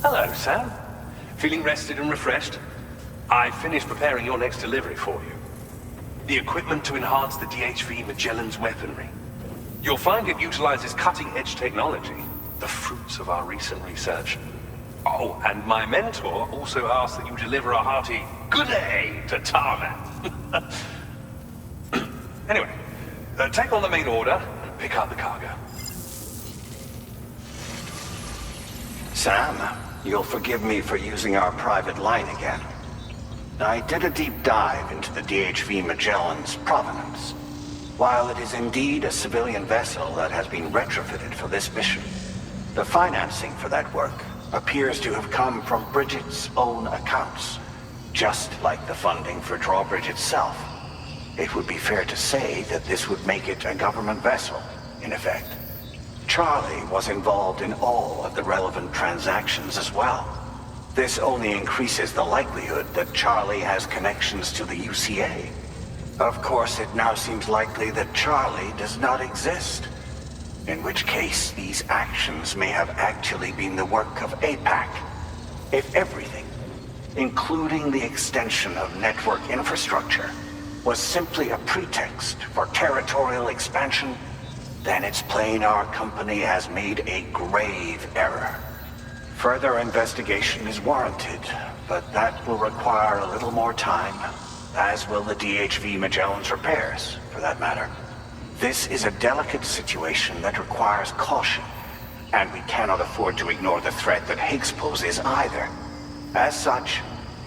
Hello, Sam. Feeling rested and refreshed? I finished preparing your next delivery for you. The equipment to enhance the DHV Magellan's weaponry. You'll find it utilizes cutting-edge technology, the fruits of our recent research. Oh, and my mentor also asked that you deliver a hearty good day to Tarman. Anyway, take on the main order and pick up the cargo. Sam, you'll forgive me for using our private line again. I did a deep dive into the DHV Magellan's provenance. While it is indeed a civilian vessel that has been retrofitted for this mission, the financing for that work appears to have come from Bridget's own accounts, just like the funding for Drawbridge itself. It would be fair to say that this would make it a government vessel, in effect. Charlie was involved in all of the relevant transactions as well. This only increases the likelihood that Charlie has connections to the UCA. Of course, it now seems likely that Charlie does not exist. In which case, these actions may have actually been the work of APAC. If everything, including the extension of network infrastructure, was simply a pretext for territorial expansion, then it's plain our company has made a grave error. Further investigation is warranted, but that will require a little more time, as will the DHV Magellan's repairs, for that matter. This is a delicate situation that requires caution, and we cannot afford to ignore the threat that Higgs poses either. As such,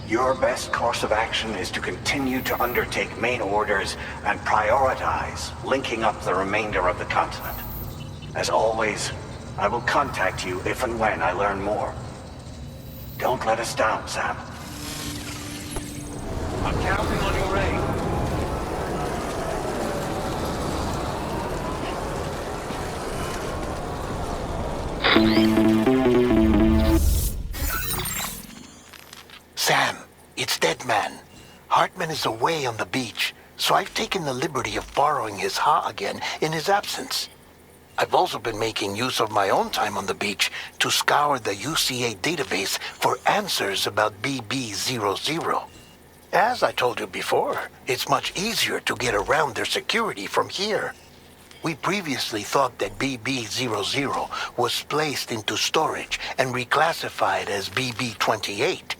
your best course of action is to continue to undertake main orders and prioritize linking up the remainder of the continent. As always, I will contact you if and when I learn more. Don't let us down, Sam. I'm counting on your aid. Sam, it's Deadman. Hartman is away on the beach, so I've taken the liberty of borrowing his Ha again in his absence. I've also been making use of my own time on the beach to scour the UCA database for answers about BB00. As I told you before, it's much easier to get around their security from here. We previously thought that BB00 was placed into storage and reclassified as BB28,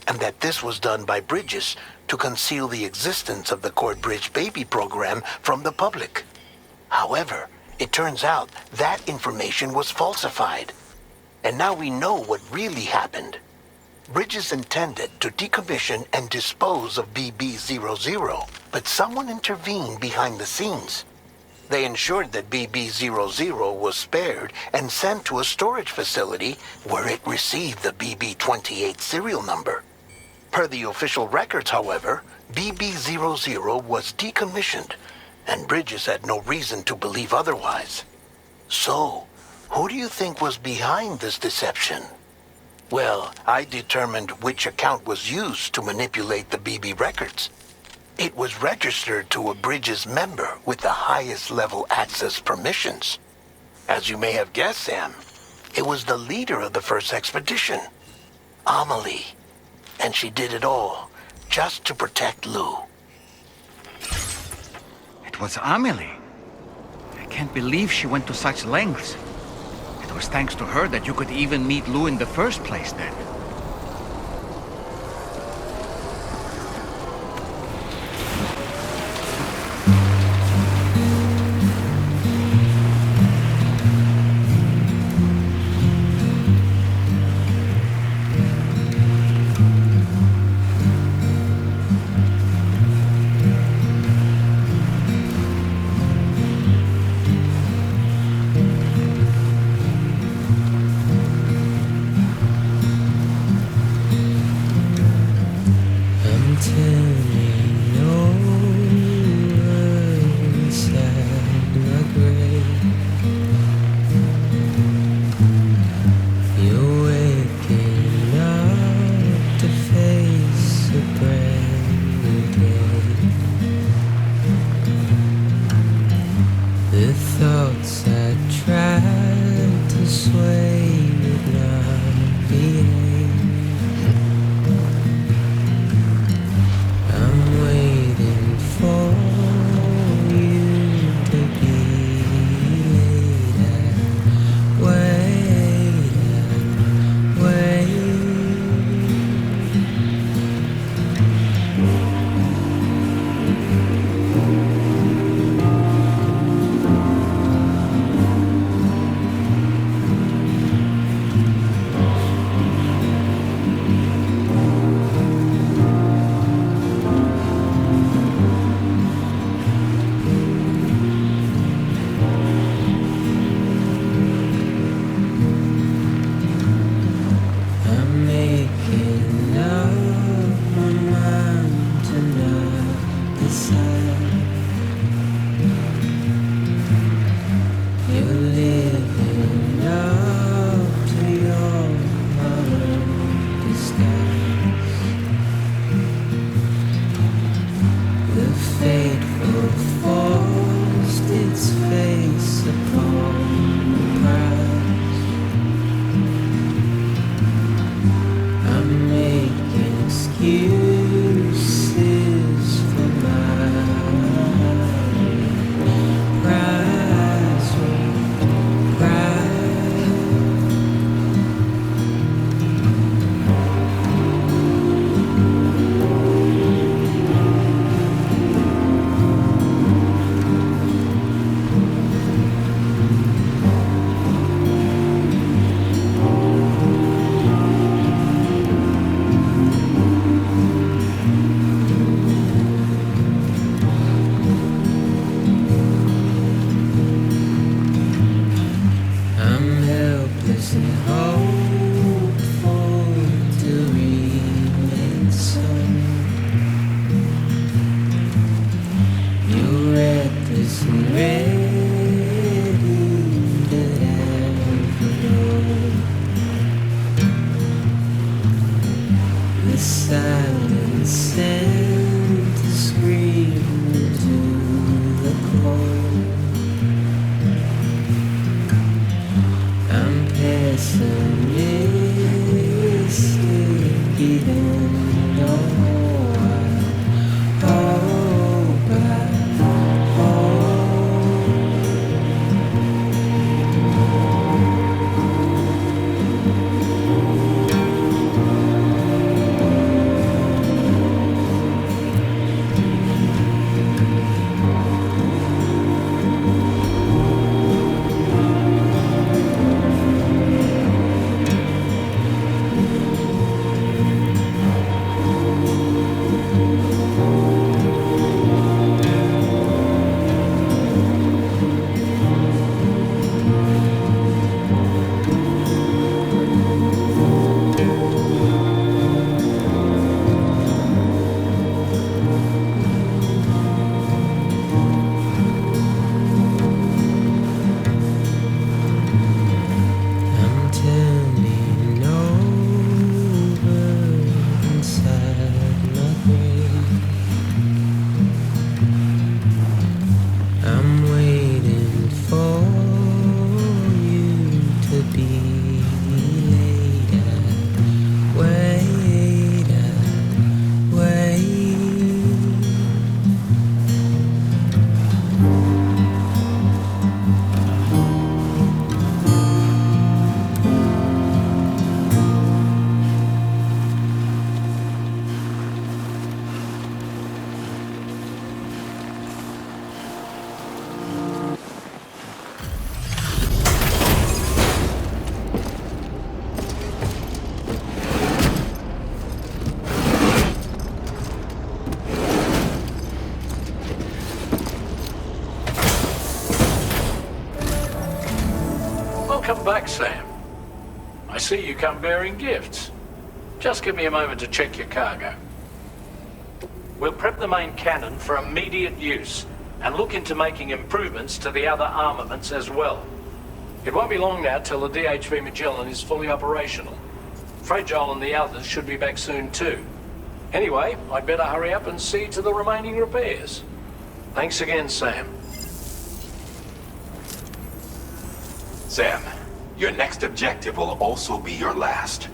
and that this was done by Bridges to conceal the existence of the Corbridge Baby program from the public. However, it turns out that information was falsified, and now we know what really happened. Bridges intended to decommission and dispose of BB00, but someone intervened behind the scenes. They ensured that BB00 was spared and sent to a storage facility where it received the BB28 serial number. Per the official records, however, BB00 was decommissioned, and Bridges had no reason to believe otherwise. So, who do you think was behind this deception? Well, I determined which account was used to manipulate the BB records. It was registered to a Bridges member with the highest level access permissions. As you may have guessed, Sam, it was the leader of the first expedition, Amelie. And she did it all just to protect Lou. It was Amelie. I can't believe she went to such lengths. It was thanks to her that you could even meet Lou in the first place then. hope for to remain some. You're reckless and ready to have it all. The silence sent to scream into the cold. I'm pessimistic, even though I hope I I'm turning over inside my grave. I'm waiting for you to be later. Wait, wait. Welcome back, Sam. I see you come bearing gifts. Just give me a moment to check your cargo. We'll prep the main cannon for immediate use and look into making improvements to the other armaments as well. It won't be long now till the DHV Magellan is fully operational. Fragile and the others should be back soon too. Anyway, I'd better hurry up and see to the remaining repairs. Thanks again, Sam. Sam, your next objective will also be your last.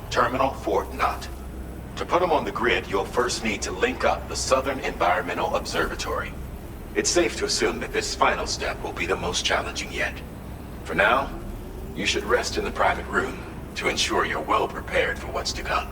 Terminal Fort Knott. To put them on the grid, you'll first need to link up the Southern Environmental Observatory. It's safe to assume that this final step will be the most challenging yet. For now, you should rest in the private room to ensure you're well prepared for what's to come.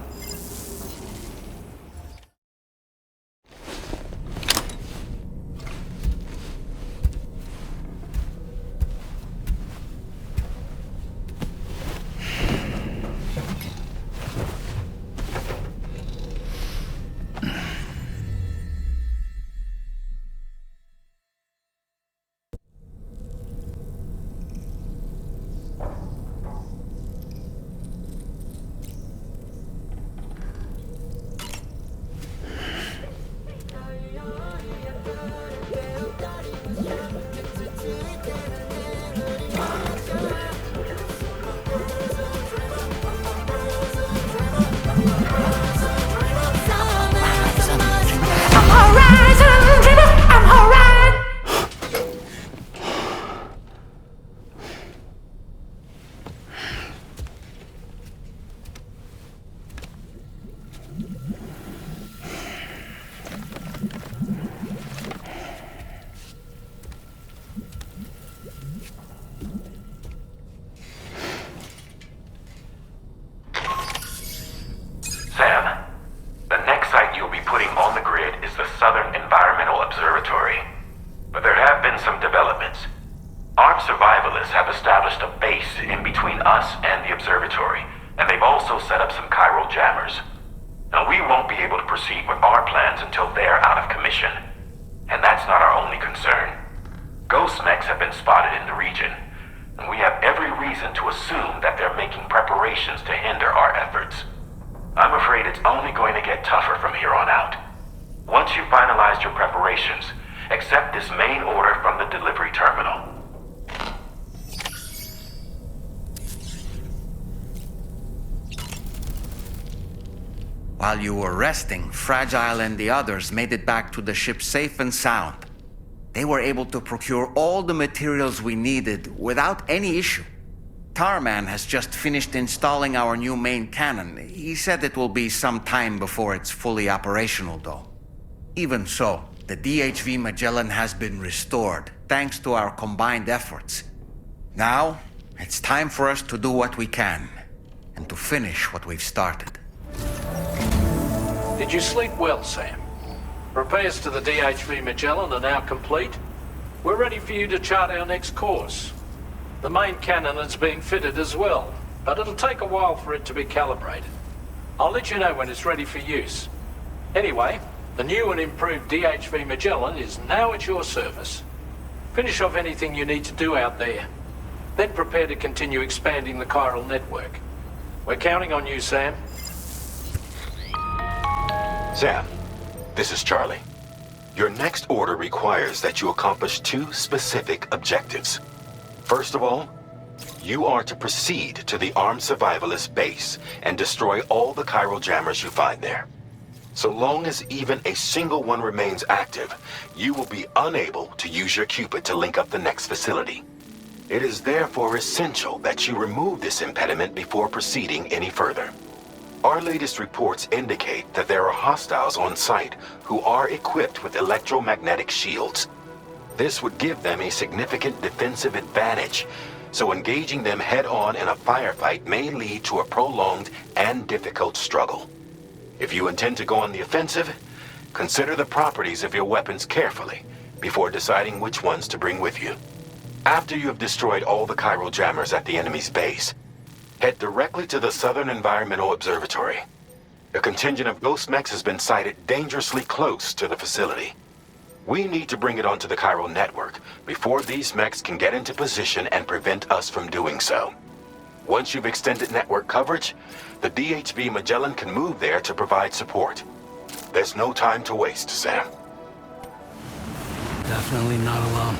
Southern Environmental Observatory. But there have been some developments. Armed survivalists have established a base in between us and the observatory, and they've also set up some chiral jammers. Now, we won't be able to proceed with our plans until they're out of commission. And that's not our only concern. Ghost mechs have been spotted in the region. and we have every reason to assume that they're making preparations to hinder our efforts. I'm afraid it's only going to get tougher from here on out. Once you've finalized your preparations, accept this main order from the delivery terminal. While you were resting, Fragile and the others made it back to the ship safe and sound. They were able to procure all the materials we needed without any issue. Tarman has just finished installing our new main cannon. He said it will be some time before it's fully operational, though. Even so, the DHV Magellan has been restored, thanks to our combined efforts. Now, it's time for us to do what we can, and to finish what we've started. Did you sleep well, Sam? Repairs to the DHV Magellan are now complete. We're ready for you to chart our next course. The main cannon is being fitted as well, but it'll take a while for it to be calibrated. I'll let you know when it's ready for use. Anyway, the new and improved DHV Magellan is now at your service. Finish off anything you need to do out there. Then prepare to continue expanding the chiral network. We're counting on you, Sam. Sam, this is Charlie. Your next order requires that you accomplish 2 specific objectives. First of all, you are to proceed to the armed survivalist base and destroy all the chiral jammers you find there. So long as even a single one remains active, you will be unable to use your Cupid to link up the next facility. It is therefore essential that you remove this impediment before proceeding any further. Our latest reports indicate that there are hostiles on site who are equipped with electromagnetic shields. This would give them a significant defensive advantage, so engaging them head-on in a firefight may lead to a prolonged and difficult struggle. If you intend to go on the offensive, consider the properties of your weapons carefully before deciding which ones to bring with you. After you have destroyed all the chiral jammers at the enemy's base, head directly to the Southern Environmental Observatory. A contingent of ghost mechs has been sighted dangerously close to the facility. We need to bring it onto the chiral network before these mechs can get into position and prevent us from doing so. Once you've extended network coverage, the DHV Magellan can move there to provide support. There's no time to waste, Sam. Definitely not alone.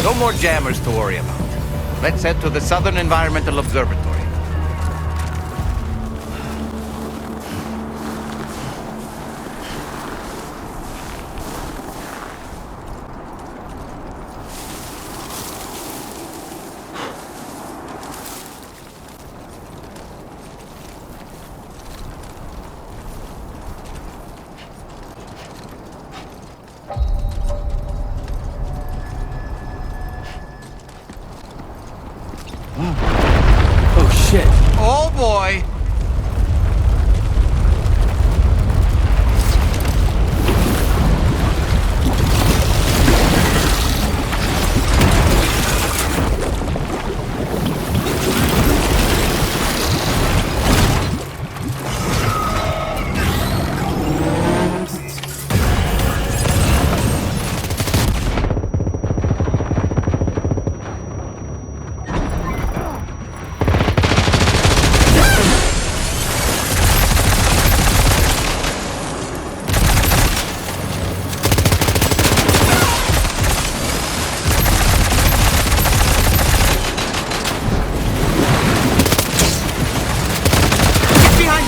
No more jammers to worry about. Let's head to the Southern Environmental Observatory. Oh shit. Oh boy!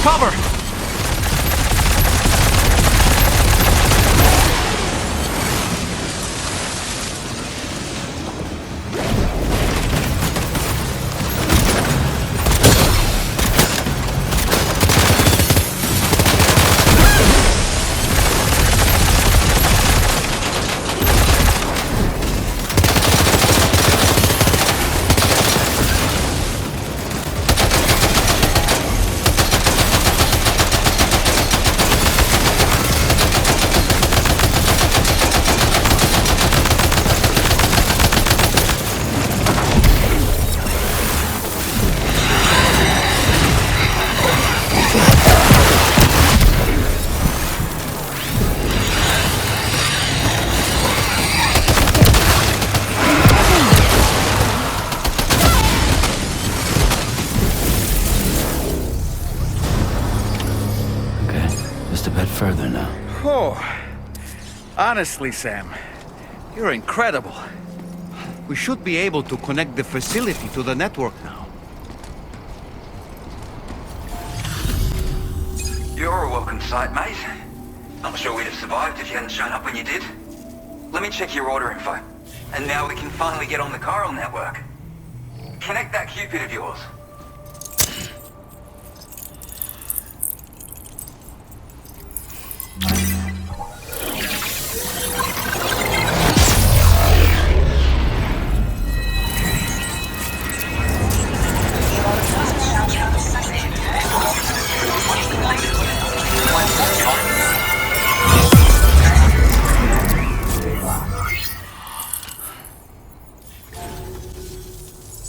Cover! Just a bit further now. Oh, honestly, Sam, you're incredible. We should be able to connect the facility to the network now. You're a welcome sight, mate. Not sure we'd have survived if you hadn't shown up when you did. Let me check your order info. And now we can finally get on the chiral network. Connect that Cupid of yours.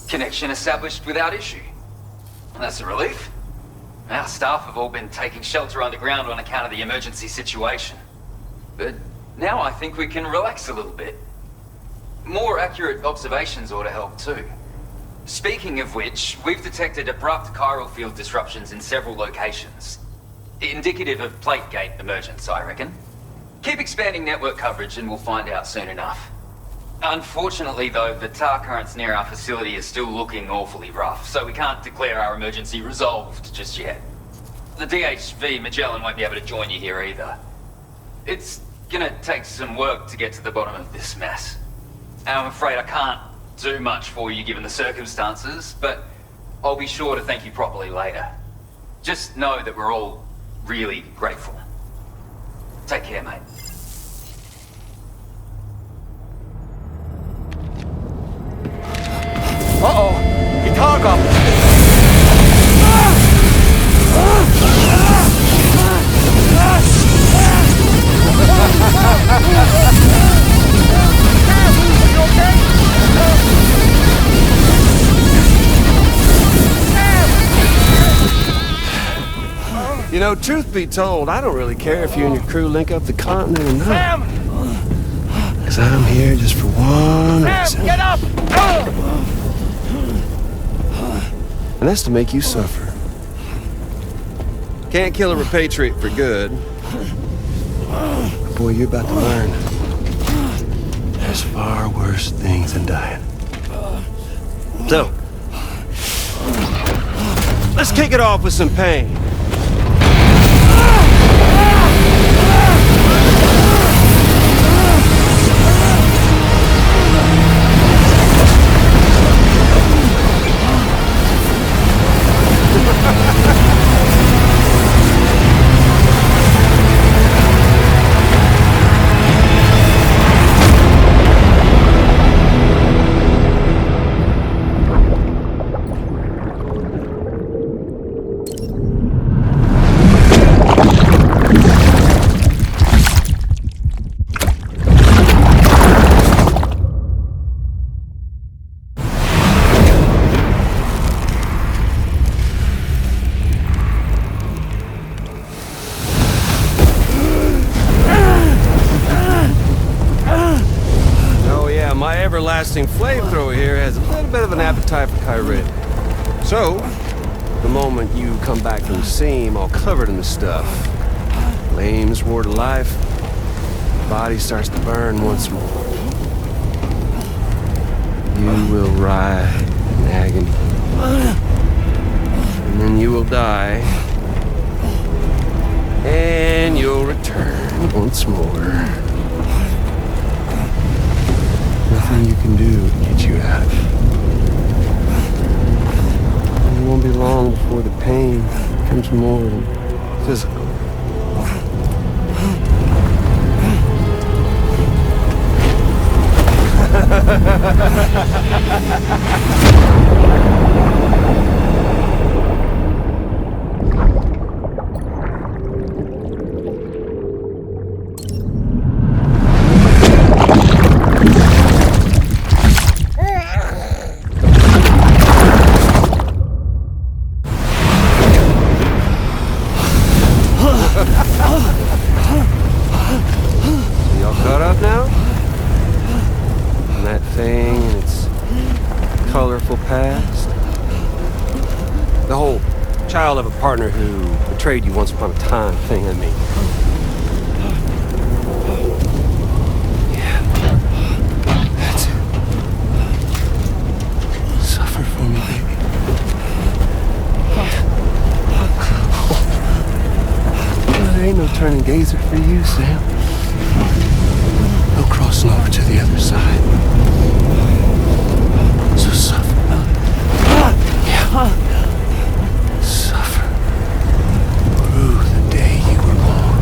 Connection established without issue. That's a relief. Our staff have all been taking shelter underground on account of the emergency situation. But now I think we can relax a little bit. More accurate observations ought to help too. Speaking of which, we've detected abrupt chiral field disruptions in several locations. Indicative of plate gate emergence, I reckon. Keep expanding network coverage and we'll find out soon enough. Unfortunately though, the tar currents near our facility is still looking awfully rough, so we can't declare our emergency resolved just yet. The DHV Magellan won't be able to join you here either. It's gonna take some work to get to the bottom of this mess. I'm afraid I can't do much for you given the circumstances, but I'll be sure to thank you properly later. Just know that we're all really grateful. Take care, mate. Uh-oh! Guitar goblin! You know, truth be told, I don't really care if you and your crew link up the continent or not. Sam! Because I'm here just for one reason. Sam, get up! And that's to make you suffer. Can't kill a repatriate for good. But boy, you're about to learn. There's far worse things than dying. So, let's kick it off with some pain. My everlasting flamethrower here has a little bit of an appetite for Kyrie. So, the moment you come back from the seam all covered in the stuff, flames roar to life, the body starts to burn once more. You will writhe in agony. And then you will die. And you'll return once more. Nothing you can do to get you out of it. It won't be long before the pain becomes more than physical. Y'all caught up now? And that thing and its colorful past? The whole child of a partner who betrayed you once upon a time thing, I mean. Yeah. That's it. Suffer for me, baby. There ain't no turning gazer for you, Sam. No crossing over to the other side. So suffer. Yeah. Suffer. Through the day you were born.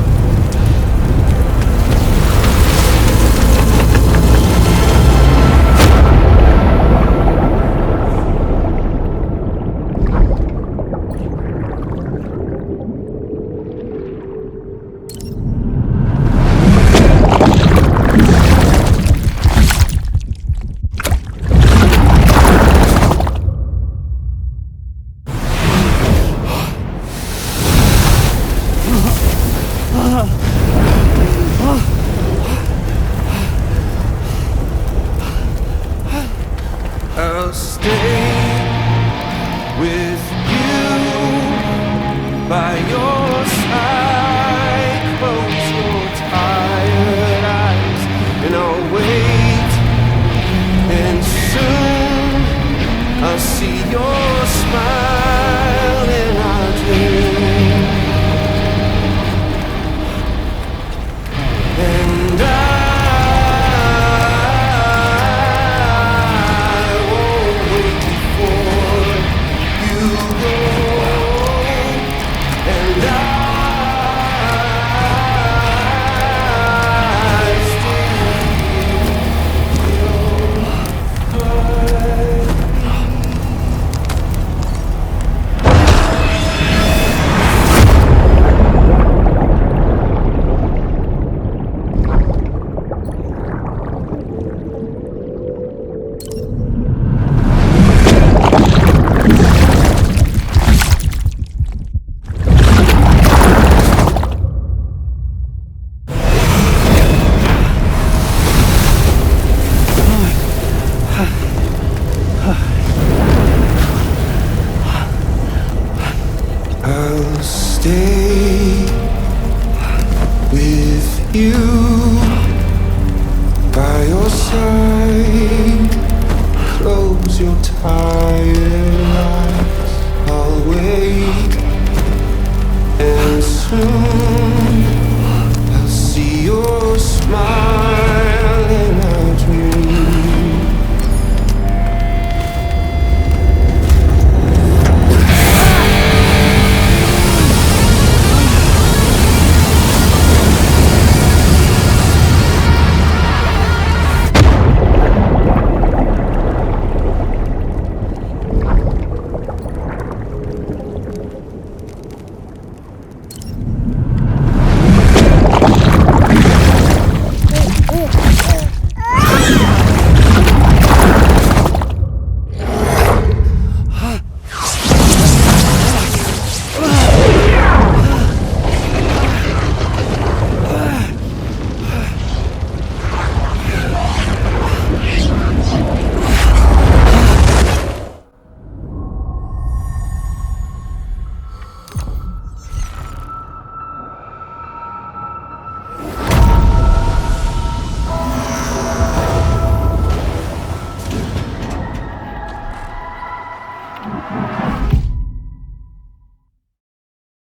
I'll stay with you by your side. Close your tired eyes and I'll wait. And soon I'll see your smile in our dream. And I'll stay with you by your side. Close your tired eyes. I'll wait, and soon I'll see your smile in a dream.